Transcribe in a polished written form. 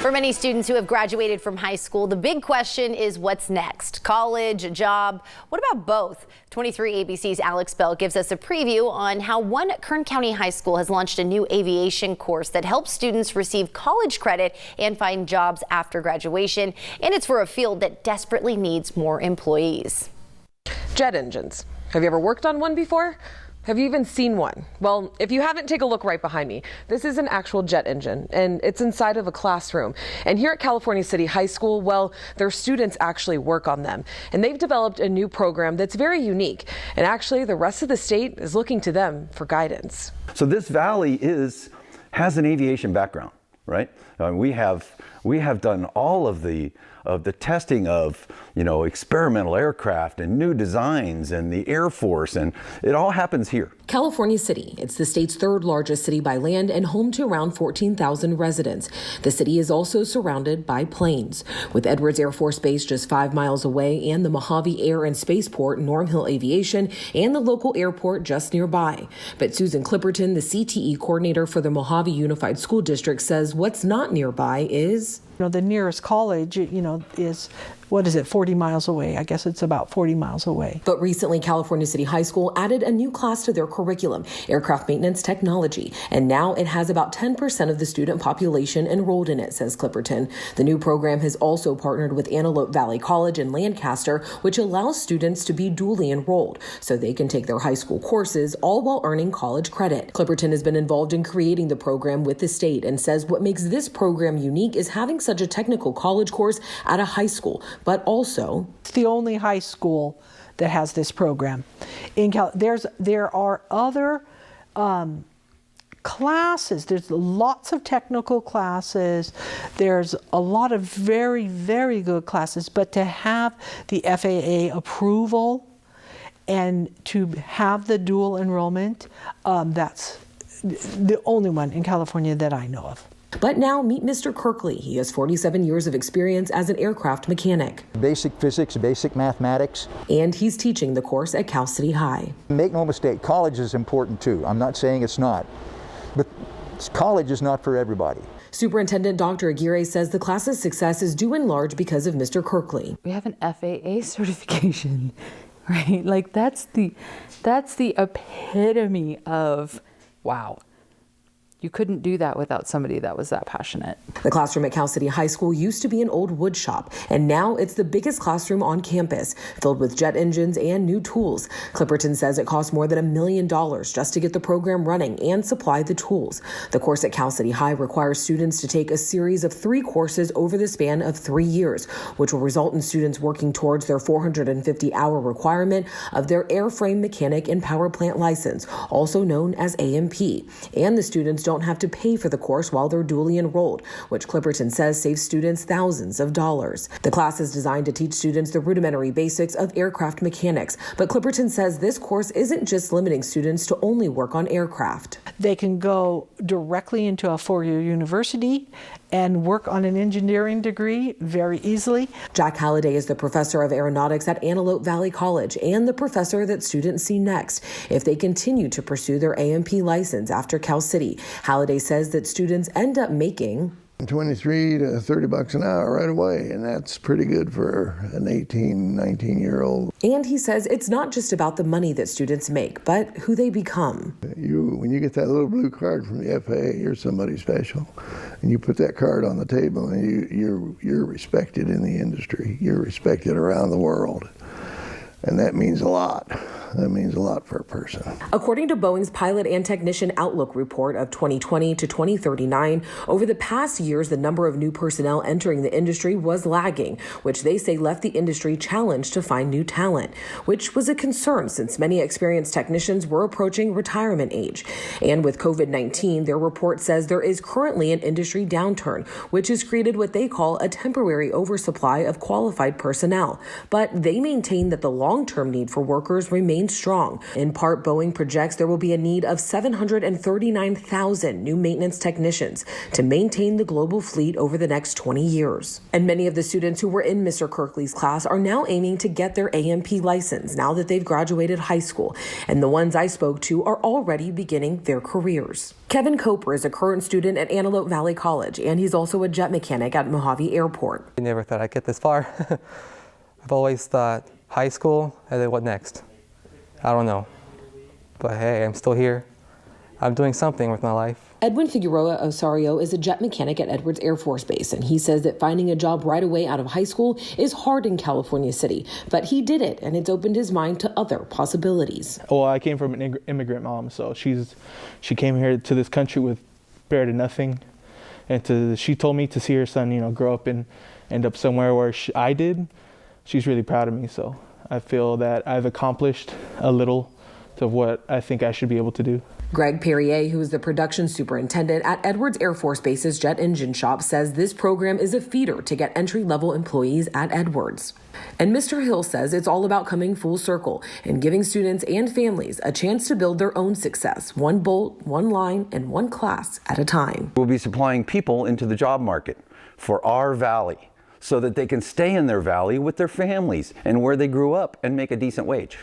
For many students who have graduated from high school, the big question is what's next? College, a job? What about both? 23 ABC's Alex Bell gives us a preview on how one Kern County high school has launched a new aviation course that helps students receive college credit and find jobs after graduation. And it's for a field that desperately needs more employees. Jet engines. Have you ever worked on one before? Have you even seen one? Well, if you haven't, take a look right behind me. This is an actual jet engine, and it's inside of a classroom. And here at California City High School, well, their students actually work on them. And they've developed a new program that's very unique. And actually, the rest of the state is looking to them for guidance. So this valley has an aviation background, right? We have done all of the testing of, experimental aircraft and new designs and the Air Force, and it all happens here. California City, it's the state's third largest city by land and home to around 14,000 residents. The city is also surrounded by planes. With Edwards Air Force Base just 5 miles away and the Mojave Air and Spaceport, Norm Hill Aviation, and the local airport just nearby. But Susan Clipperton, the CTE coordinator for the Mojave Unified School District, says what's not nearby is the nearest college, is, 40 miles away? I guess it's about 40 miles away. But recently, California City High School added a new class to their curriculum, aircraft maintenance technology. And now it has about 10% of the student population enrolled in it, says Clipperton. The new program has also partnered with Antelope Valley College in Lancaster, which allows students to be dually enrolled so they can take their high school courses, all while earning college credit. Clipperton has been involved in creating the program with the state and says what makes this program unique is having such a technical college course at a high school. But also, it's the only high school that has this program. There are other classes. There's lots of technical classes. There's a lot of very, very good classes. But to have the FAA approval and to have the dual enrollment, that's the only one in California that I know of. But now meet Mr. Kirkley. He has 47 years of experience as an aircraft mechanic. Basic physics, basic mathematics. And he's teaching the course at Cal City High. Make no mistake, college is important too. I'm not saying it's not. But college is not for everybody. Superintendent Dr. Aguirre says the class's success is due in large because of Mr. Kirkley. We have an FAA certification, right? Like that's the epitome of wow. You couldn't do that without somebody that was that passionate. The classroom at Cal City High School used to be an old wood shop, and now it's the biggest classroom on campus, filled with jet engines and new tools. Clipperton says it costs more than $1 million just to get the program running and supply the tools. The course at Cal City High requires students to take a series of 3 courses over the span of 3 years, which will result in students working towards their 450-hour requirement of their airframe mechanic and power plant license, also known as AMP. And the students don't have to pay for the course while they're dually enrolled, which Clipperton says saves students thousands of dollars. The class is designed to teach students the rudimentary basics of aircraft mechanics, but Clipperton says this course isn't just limiting students to only work on aircraft. They can go directly into a 4-year university and work on an engineering degree very easily. Jack Halliday is the professor of aeronautics at Antelope Valley College and the professor that students see next if they continue to pursue their AMP license after Cal City. Halliday says that students end up making 23 to 30 bucks an hour right away, and that's pretty good for an 18, 19-year-old. And he says it's not just about the money that students make, but who they become. When you get that little blue card from the FAA, you're somebody special, and you put that card on the table, and you're respected in the industry. You're respected around the world, and that means a lot. That means a lot for a person. According to Boeing's Pilot and Technician Outlook report of 2020 to 2039, over the past years, the number of new personnel entering the industry was lagging, which they say left the industry challenged to find new talent, which was a concern since many experienced technicians were approaching retirement age. And with COVID-19, their report says there is currently an industry downturn, which has created what they call a temporary oversupply of qualified personnel. But they maintain that the long-term need for workers remains strong. In part, Boeing projects there will be a need of 739,000 new maintenance technicians to maintain the global fleet over the next 20 years. And many of the students who were in Mr. Kirkley's class are now aiming to get their AMP license now that they've graduated high school. And the ones I spoke to are already beginning their careers. Kevin Coper is a current student at Antelope Valley College, and he's also a jet mechanic at Mojave Airport. I never thought I'd get this far. I've always thought high school, and then what next? I don't know. But hey, I'm still here. I'm doing something with my life. Edwin Figueroa Osorio is a jet mechanic at Edwards Air Force Base, and he says that finding a job right away out of high school is hard in California City. But he did it, and it's opened his mind to other possibilities. Well, I came from an immigrant mom, so she came here to this country with bare to nothing, and she told me to see her son, grow up and end up somewhere where I did. She's really proud of me, so I feel that I've accomplished a little of what I think I should be able to do. Greg Perrier, who is the production superintendent at Edwards Air Force Base's jet engine shop, says this program is a feeder to get entry-level employees at Edwards. And Mr. Hill says it's all about coming full circle and giving students and families a chance to build their own success, one bolt, one line, and one class at a time. We'll be supplying people into the job market for our valley so that they can stay in their valley with their families and where they grew up and make a decent wage.